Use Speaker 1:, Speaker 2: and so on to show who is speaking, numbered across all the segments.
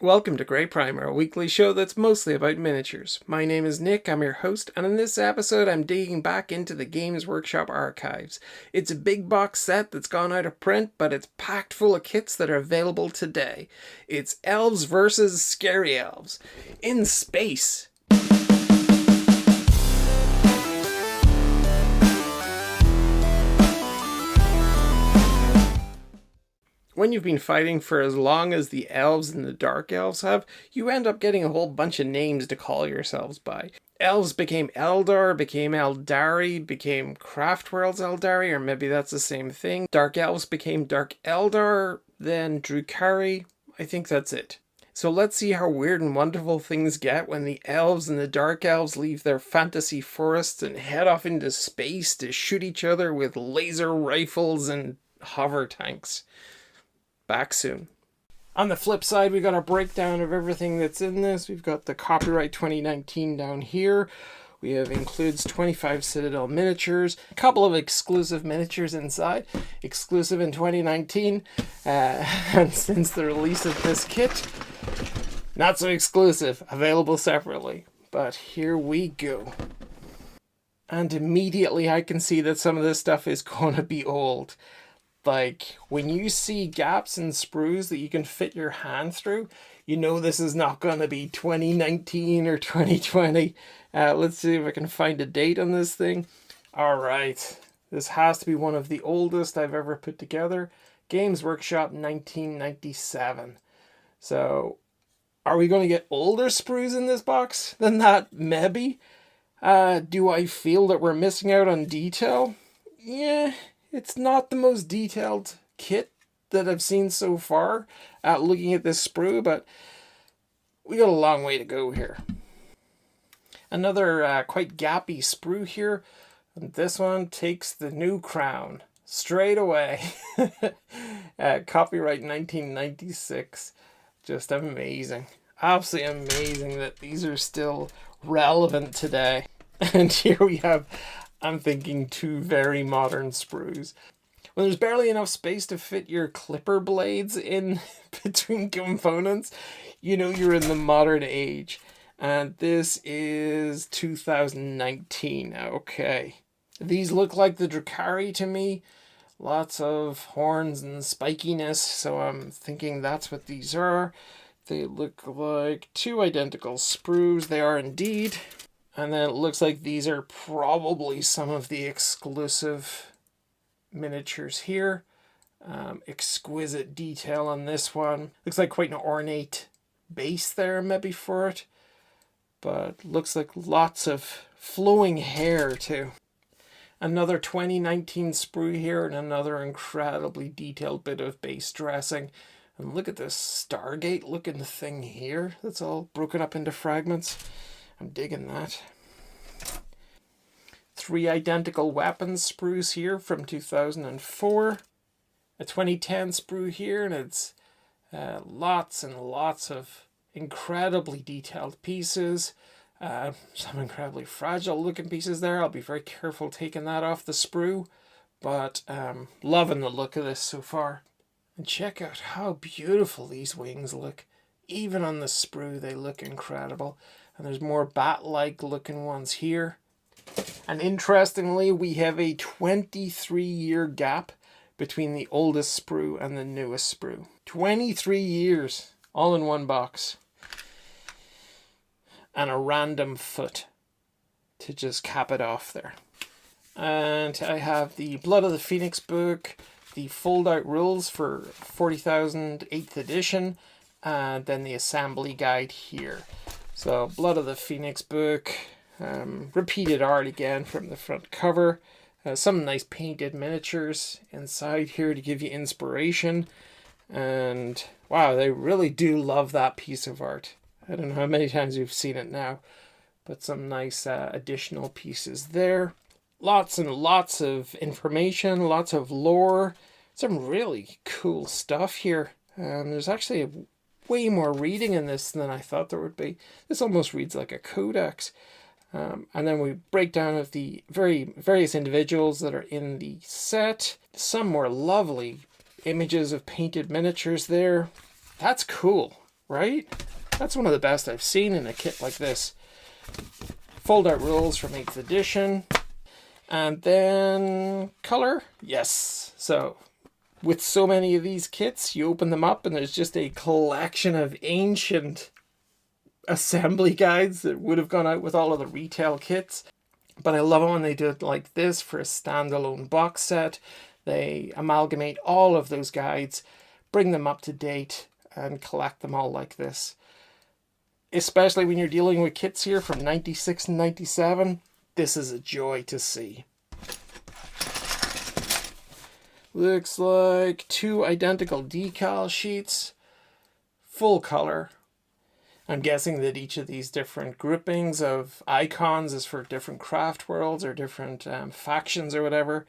Speaker 1: Welcome to Grey Primer, a weekly show that's mostly about miniatures. My name is Nick, I'm your host, and in this episode I'm digging back into the Games Workshop archives. It's a big box set that's gone out of print, but it's packed full of kits that are available today. It's Elves versus Scary Elves in space. When you've been fighting for as long as the elves and the dark elves have, you end up getting a whole bunch of names to call yourselves by. Elves became Eldar, became Aeldari, became Craftworld's Aeldari, or maybe that's the same thing. Dark elves became Dark Eldar, then Drukhari. I think that's it. So let's see how weird and wonderful things get when the elves and the dark elves leave their fantasy forests and head off into space to shoot each other with laser rifles and hover tanks. Back soon. On the flip side, we got a breakdown of everything that's in this. We've got the copyright 2019 down here. We have includes 25 Citadel miniatures, a couple of exclusive miniatures inside, exclusive in 2019, and since the release of this kit, not so exclusive, available separately. But here we go. And immediately I can see that some of this stuff is going to be old. Like, when you see gaps and sprues that you can fit your hand through, you know this is not going to be 2019 or 2020. Let's see if I can find a date on this thing. Alright, this has to be one of the oldest I've ever put together. Games Workshop 1997. So, are we going to get older sprues in this box than that? Maybe. Do I feel that we're missing out on detail? Yeah. It's not the most detailed kit that I've seen so far looking at this sprue, but we got a long way to go here. Another quite gappy sprue here, and this one takes the new crown straight away. Copyright 1996. Just amazing. Absolutely amazing that these are still relevant today. And here we have, I'm thinking, two very modern sprues. When there's barely enough space to fit your clipper blades in between components, you know you're in the modern age. And this is 2019. Okay. These look like the Drukhari to me. Lots of horns and spikiness, so I'm thinking that's what these are. They look like two identical sprues. They are indeed. And then it looks like these are probably some of the exclusive miniatures here. Exquisite detail on this one. Looks like quite an ornate base there maybe for it. But looks like lots of flowing hair too. Another 2019 sprue here and another incredibly detailed bit of base dressing. And look at this Stargate looking thing here. That's all broken up into fragments. I'm digging that. Three identical weapons sprues here from 2004. A 2010 sprue here, and it's lots and lots of incredibly detailed pieces. Some incredibly fragile looking pieces there. I'll be very careful taking that off the sprue. But loving the look of this so far. And check out how beautiful these wings look. Even on the sprue, they look incredible. And there's more bat-like looking ones here. And interestingly, we have a 23-year gap between the oldest sprue and the newest sprue. 23 years, all in one box. And a random foot to just cap it off there. And I have the Blood of the Phoenix book, the fold-out rules for 40,000 8th edition, and then the assembly guide here. So, Blood of the Phoenix book, repeated art again from the front cover. Some nice painted miniatures inside here to give you inspiration. And, wow, they really do love that piece of art. I don't know how many times you've seen it now, but some nice additional pieces there. Lots and lots of information, lots of lore. Some really cool stuff here. There's actually way more reading in this than I thought there would be. This almost reads like a codex. And then we break down of the various individuals that are in the set. Some more lovely images of painted miniatures there. That's cool. right? That's one of the best I've seen in a kit like this. Fold out rules from 8th edition. And then color. Yes. So with so many of these kits, you open them up and there's just a collection of ancient assembly guides that would have gone out with all of the retail kits. But I love it when they do it like this for a standalone box set. They amalgamate all of those guides, bring them up to date, and collect them all like this. Especially when you're dealing with kits here from 96 and 97, this is a joy to see. Looks like 2 identical decal sheets, full color. I'm guessing that each of these different groupings of icons is for different craft worlds or different factions or whatever,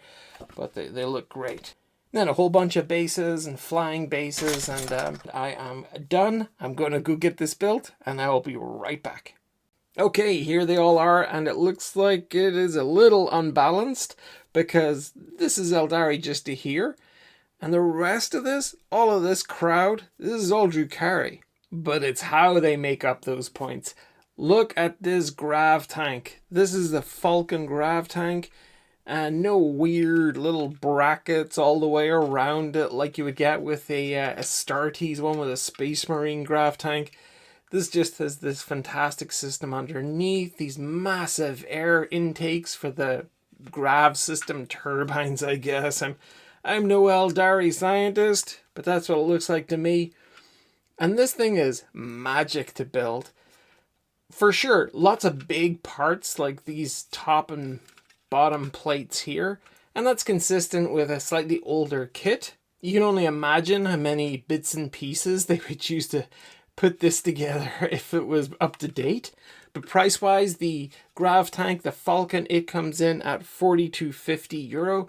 Speaker 1: but they look great. Then a whole bunch of bases and flying bases, and I am done. I'm going to go get this built, and I will be right back. Okay, here they all are, and it looks like it is a little unbalanced, because this is Aeldari just to here, and the rest of this, all of this crowd, this is all Drukhari. But it's how they make up those points. Look at this Grav-Tank. This is the Falcon Grav-Tank. And no weird little brackets all the way around it like you would get with a Astartes one with a Space Marine Grav-Tank. This just has this fantastic system underneath. These massive air intakes for the Grav system turbines, I guess. I'm no Aeldari scientist, but that's what it looks like to me. And this thing is magic to build. For sure, lots of big parts like these top and bottom plates here. And that's consistent with a slightly older kit. You can only imagine how many bits and pieces they would use to put this together if it was up to date. But price-wise, the Grav-Tank, the Falcon, it comes in at €42.50.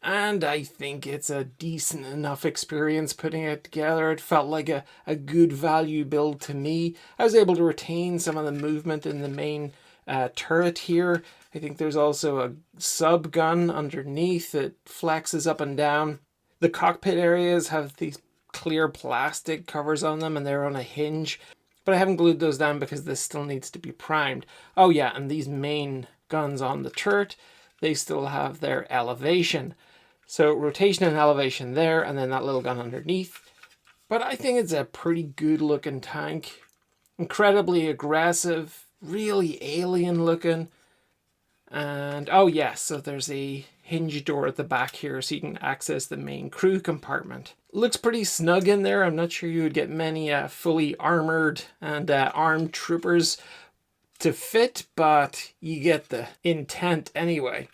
Speaker 1: And I think it's a decent enough experience putting it together. It felt like a good value build to me. I was able to retain some of the movement in the main turret here. I think there's also a sub gun underneath that flexes up and down. The cockpit areas have these clear plastic covers on them and they're on a hinge. But I haven't glued those down because this still needs to be primed. Oh yeah, and these main guns on the turret, they still have their elevation. So rotation and elevation there, and then that little gun underneath. But I think it's a pretty good looking tank. Incredibly aggressive, really alien looking. And oh yes, so there's a hinge door at the back here so you can access the main crew compartment. Looks pretty snug in there. I'm not sure you would get many fully armored and armed troopers to fit, but you get the intent anyway.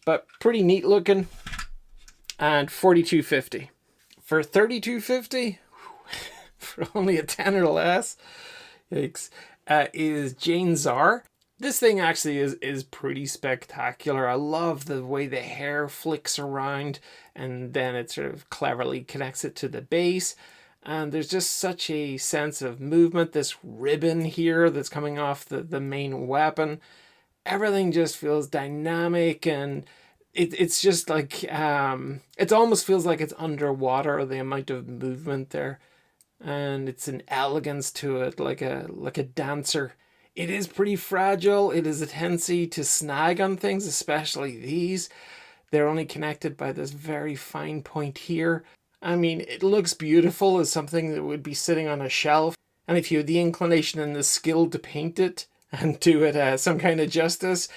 Speaker 1: But pretty neat looking. And $42.50. For $32.50, for only a 10 or less, yikes, is Jain Zar. This thing actually is pretty spectacular. I love the way the hair flicks around and then it sort of cleverly connects it to the base. And there's just such a sense of movement. This ribbon here that's coming off the main weapon. Everything just feels dynamic and it's just like, it almost feels like it's underwater, the amount of movement there. And it's an elegance to it, like a dancer. It is pretty fragile. It is a tendency to snag on things, especially these. They're only connected by this very fine point here. I mean, it looks beautiful as something that would be sitting on a shelf. And if you had the inclination and the skill to paint it and do it some kind of justice,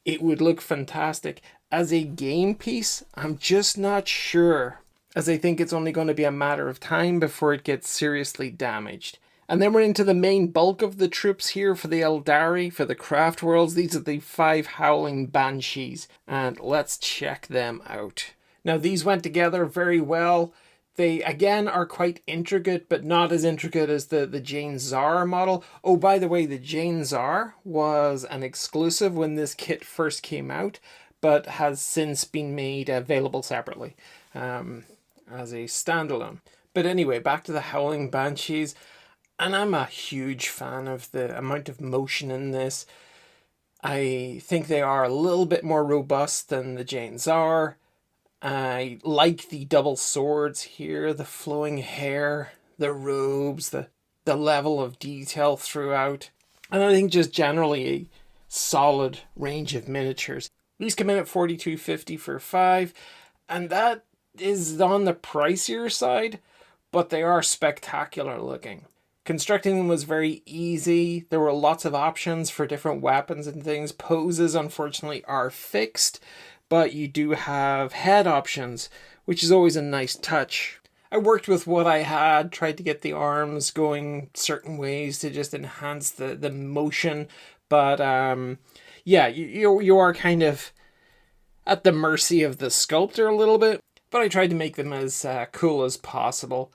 Speaker 1: it would look fantastic. As a game piece, I'm just not sure, as I think it's only going to be a matter of time before it gets seriously damaged. And then we're into the main bulk of the troops here for the Aeldari, for the craft worlds. These are the 5 Howling Banshees, and let's check them out. Now, these went together very well. They, again, are quite intricate, but not as intricate as the Jain Zar model. Oh, by the way, the Jain Zar was an exclusive when this kit first came out, but has since been made available separately as a standalone. But anyway, back to the Howling Banshees. And I'm a huge fan of the amount of motion in this. I think they are a little bit more robust than the Jain Zar. I like the double swords here, the flowing hair, the robes, the the level of detail throughout. And I think just generally a solid range of miniatures. These come in at $42.50 for 5, and that is on the pricier side, but they are spectacular looking. Constructing them was very easy. There were lots of options for different weapons and things. Poses, unfortunately, are fixed, but you do have head options, which is always a nice touch. I worked with what I had, tried to get the arms going certain ways to just enhance the motion, but yeah, you are kind of at the mercy of the sculptor a little bit, but I tried to make them as cool as possible.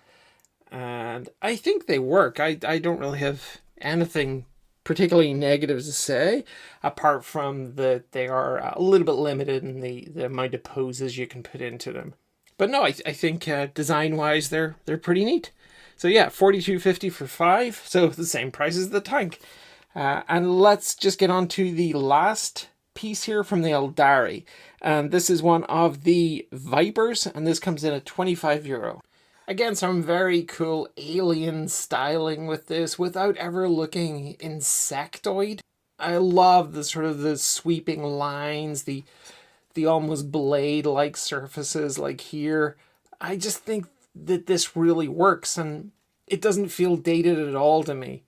Speaker 1: And I think they work. I don't really have anything particularly negative to say, apart from that they are a little bit limited in the amount of poses you can put into them. But no, I think design-wise, they're pretty neat. So yeah, $42.50 for 5, so the same price as the tank. And let's just get on to the last piece here from the Aeldari. And this is one of the Vipers, and this comes in at €25. Again, some very cool alien styling with this without ever looking insectoid. I love the sort of the sweeping lines, the almost blade-like surfaces like here. I just think that this really works, and it doesn't feel dated at all to me.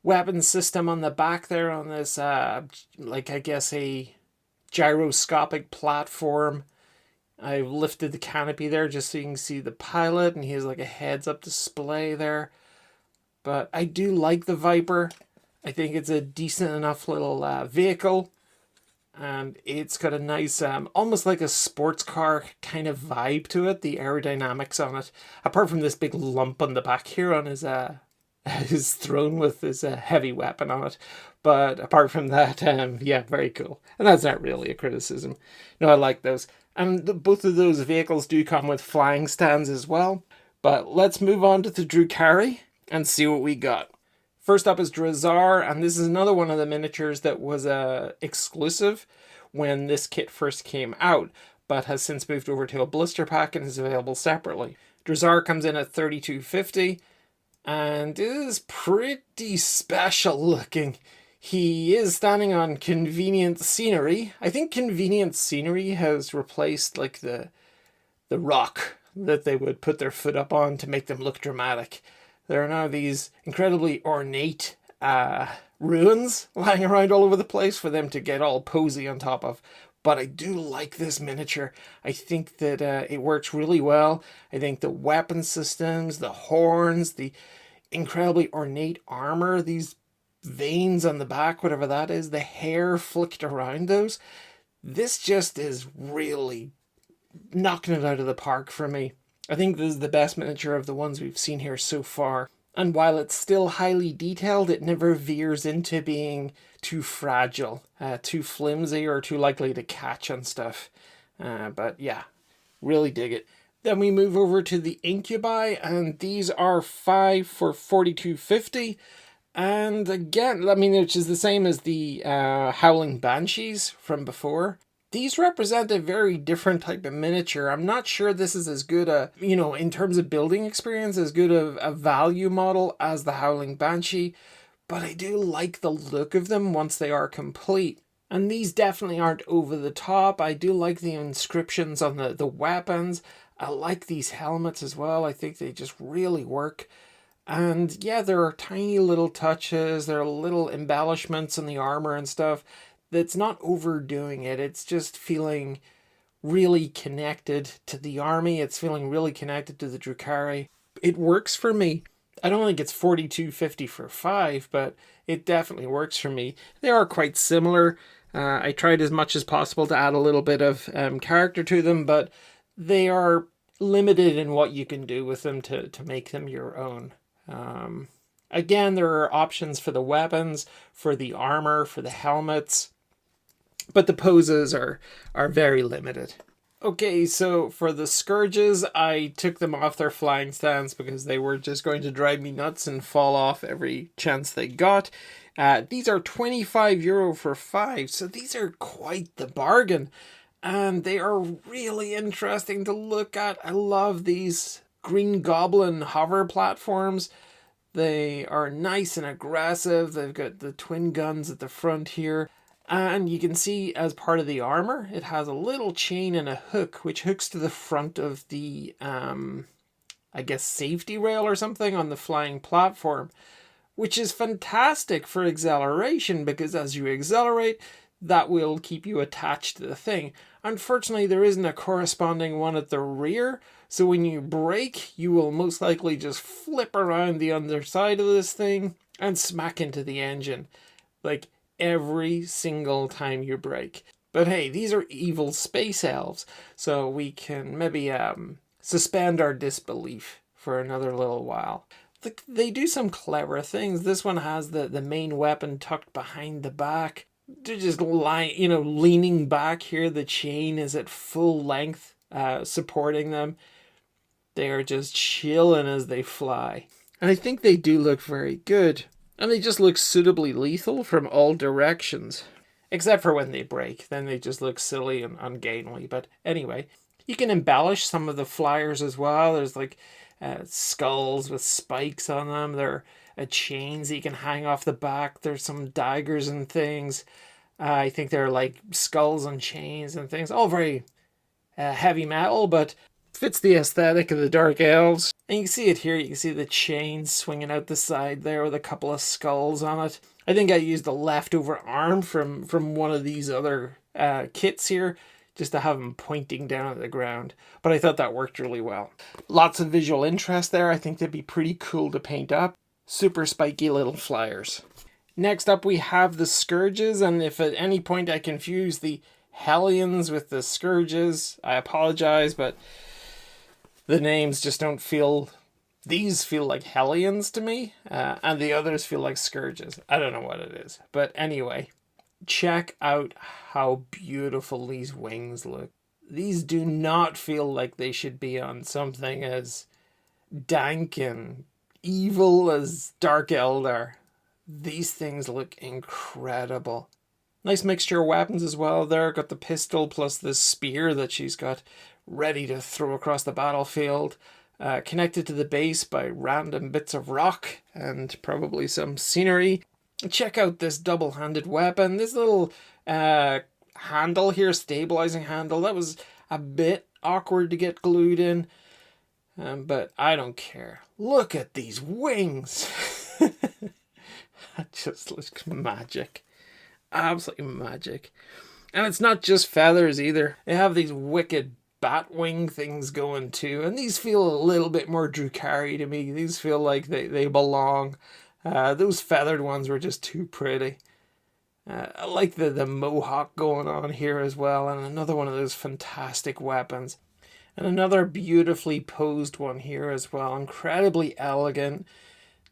Speaker 1: Weapon system on the back there on this, like I guess a gyroscopic platform. I lifted the canopy there just so you can see the pilot, and he has like a heads-up display there. But I do like the Vyper. I think it's a decent enough little vehicle. And it's got a nice, almost like a sports car kind of vibe to it, the aerodynamics on it. Apart from this big lump on the back here on his throne with this heavy weapon on it. But apart from that, yeah, very cool. And that's not really a criticism. No, I like those. And both of those vehicles do come with flying stands as well. But let's move on to the Drukhari and see what we got. First up is Drazhar, and this is another one of the miniatures that was exclusive when this kit first came out, but has since moved over to a blister pack and is available separately. Drazhar comes in at $32.50, and is pretty special looking. He is standing on convenient scenery. I think convenient scenery has replaced like the rock that they would put their foot up on to make them look dramatic. There are now these incredibly ornate ruins lying around all over the place for them to get all posy on top of. But I do like this miniature. I think that it works really well. I think the weapon systems, the horns, the incredibly ornate armor, these veins on the back, whatever that is, the hair flicked around those. This just is really knocking it out of the park for me. I think this is the best miniature of the ones we've seen here so far. And while it's still highly detailed, it never veers into being too fragile, too flimsy, or too likely to catch on stuff. But yeah, really dig it. Then we move over to the Incubi, and these are 5 for $42.50. And again, I mean, which is the same as the Howling Banshees from before. These represent a very different type of miniature. I'm not sure this is as good in terms of building experience, as good a value model as the Howling Banshee, but I do like the look of them once they are complete. And these definitely aren't over the top. I do like the inscriptions on the weapons. I like these helmets as well. I think they just really work. And yeah, there are tiny little touches, there are little embellishments in the armor and stuff that's not overdoing it. It's just feeling really connected to the army. It's feeling really connected to the Drukhari. It works for me. I don't think it's $42.50 for 5, but it definitely works for me. They are quite similar. I tried as much as possible to add a little bit of character to them, but they are limited in what you can do with them to make them your own. Again, there are options for the weapons, for the armor, for the helmets, but the poses are very limited. Okay, so for the Scourges, I took them off their flying stands because they were just going to drive me nuts and fall off every chance they got. These are €25 for 5, so these are quite the bargain. And they are really interesting to look at. I love these Green Goblin hover platforms. They are nice and aggressive. They've got the twin guns at the front here. And you can see as part of the armor, it has a little chain and a hook, which hooks to the front of the, I guess, safety rail or something on the flying platform, which is fantastic for acceleration because as you accelerate, that will keep you attached to the thing. Unfortunately, there isn't a corresponding one at the rear, so when you brake, you will most likely just flip around the underside of this thing and smack into the engine, like every single time you brake. But hey, these are evil space elves, so we can maybe suspend our disbelief for another little while. They do some clever things. This one has the main weapon tucked behind the back. They're just leaning back here. The chain is at full length, supporting them. They are just chilling as they fly. And I think they do look very good. And they just look suitably lethal from all directions. Except for when they break. Then they just look silly and ungainly. But anyway, you can embellish some of the flyers as well. There's like skulls with spikes on them. There are chains that you can hang off the back. There's some daggers and things. I think they're like skulls and chains and things. All very heavy metal, but fits the aesthetic of the Dark Elves. And you can see it here. You can see the chains swinging out the side there with a couple of skulls on it. I think I used a leftover arm from one of these other kits here, just to have them pointing down at the ground. But I thought that worked really well. Lots of visual interest there. I think they'd be pretty cool to paint up. Super spiky little flyers. Next up we have the Scourges, and if at any point I confuse the Hellions with the Scourges, I apologize, but the names just don't feel... These feel like Hellions to me, and the others feel like Scourges. I don't know what it is. But anyway, check out how beautiful these wings look. These do not feel like they should be on something as dank and evil as Dark Eldar. These things look incredible. Nice mixture of weapons as well there. Got the pistol plus the spear that she's got ready to throw across the battlefield. Connected to the base by random bits of rock and probably some scenery. Check out this double-handed weapon. This little handle here, stabilizing handle, that was a bit awkward to get glued in. But I don't care. Look at these wings. That just looks magic. Absolutely magic. And it's not just feathers either. They have these wicked bat wing things going too. And these feel a little bit more Drukhari to me. These feel like they belong. Those feathered ones were just too pretty. I like the mohawk going on here as well. And another one of those fantastic weapons. And another beautifully posed one here as well. Incredibly elegant.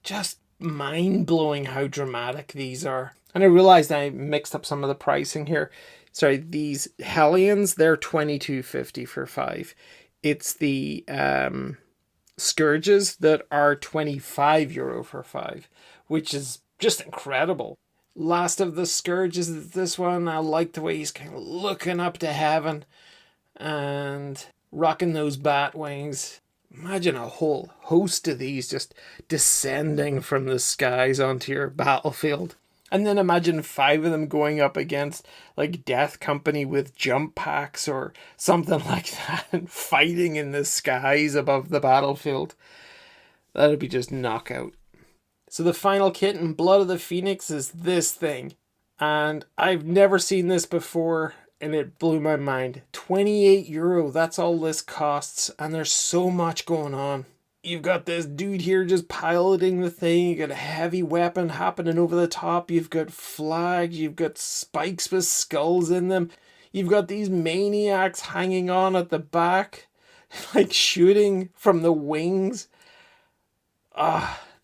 Speaker 1: Just mind-blowing how dramatic these are. And I realized I mixed up some of the pricing here. Sorry, these Hellions, they're $22.50 for 5. It's the Scourges that are €25 for 5, which is just incredible. Last of the Scourges is this one. I like the way he's kind of looking up to heaven and rocking those bat wings. Imagine a whole host of these just descending from the skies onto your battlefield. And then imagine 5 of them going up against like Death Company with jump packs or something like that and fighting in the skies above the battlefield. That'd be just knockout. So the final kit in Blood of the Phoenix is this thing. And I've never seen this before and it blew my mind. €28, that's all this costs. And there's so much going on. You've got this dude here just piloting the thing. You got a heavy weapon happening over the top. You've got flags. You've got spikes with skulls in them. You've got these maniacs hanging on at the back, like shooting from the wings.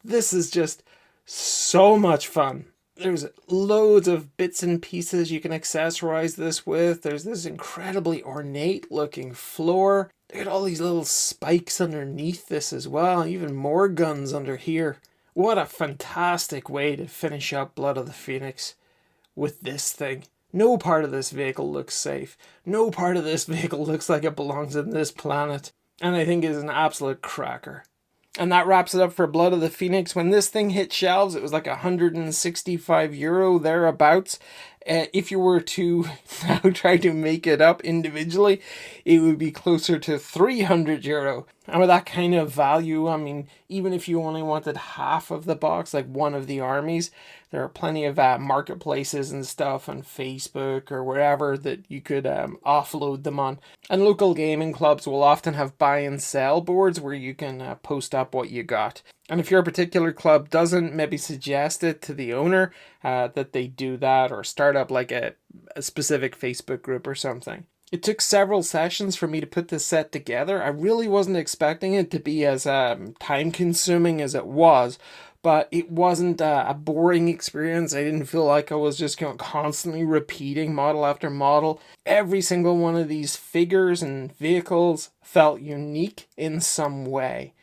Speaker 1: This is just so much fun. There's loads of bits and pieces you can accessorize this with. There's this incredibly ornate looking floor. They got all these little spikes underneath this as well. Even more guns under here. What a fantastic way to finish up Blood of the Phoenix with this thing. No part of this vehicle looks safe. No part of this vehicle looks like it belongs on this planet. And I think is an absolute cracker. And that wraps it up for Blood of the Phoenix. When this thing hit shelves, it was like €165 thereabouts. If you were to now try to make it up individually, it would be closer to €300. And with that kind of value, I mean, even if you only wanted half of the box, like one of the armies, there are plenty of marketplaces and stuff on Facebook or wherever that you could offload them on. And local gaming clubs will often have buy and sell boards where you can post up what you got. And if your particular club doesn't, maybe suggest it to the owner that they do that, or start up like a specific Facebook group or something. It took several sessions for me to put this set together. I really wasn't expecting it to be as time consuming as it was, but it wasn't a boring experience. I didn't feel like I was just constantly repeating model after model. Every single one of these figures and vehicles felt unique in some way,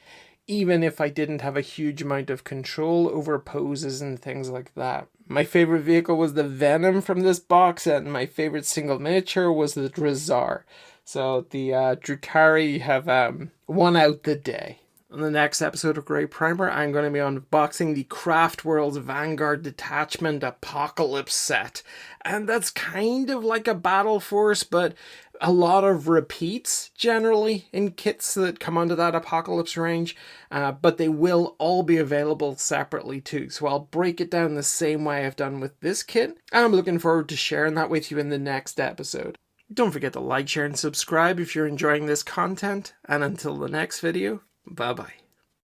Speaker 1: even if I didn't have a huge amount of control over poses and things like that. My favorite vehicle was the Venom from this box set, and my favorite single miniature was the Drazhar. So the Drukhari have won out the day. On the next episode of Grey Primer, I'm going to be unboxing the Craft World's Vanguard Detachment Apocalypse set. And that's kind of like a Battle Force, but a lot of repeats generally in kits that come onto that Apocalypse range, but they will all be available separately too. So I'll break it down the same way I've done with this kit, and I'm looking forward to sharing that with you in the next episode. Don't forget to like, share, and subscribe if you're enjoying this content, and until the next video, bye-bye.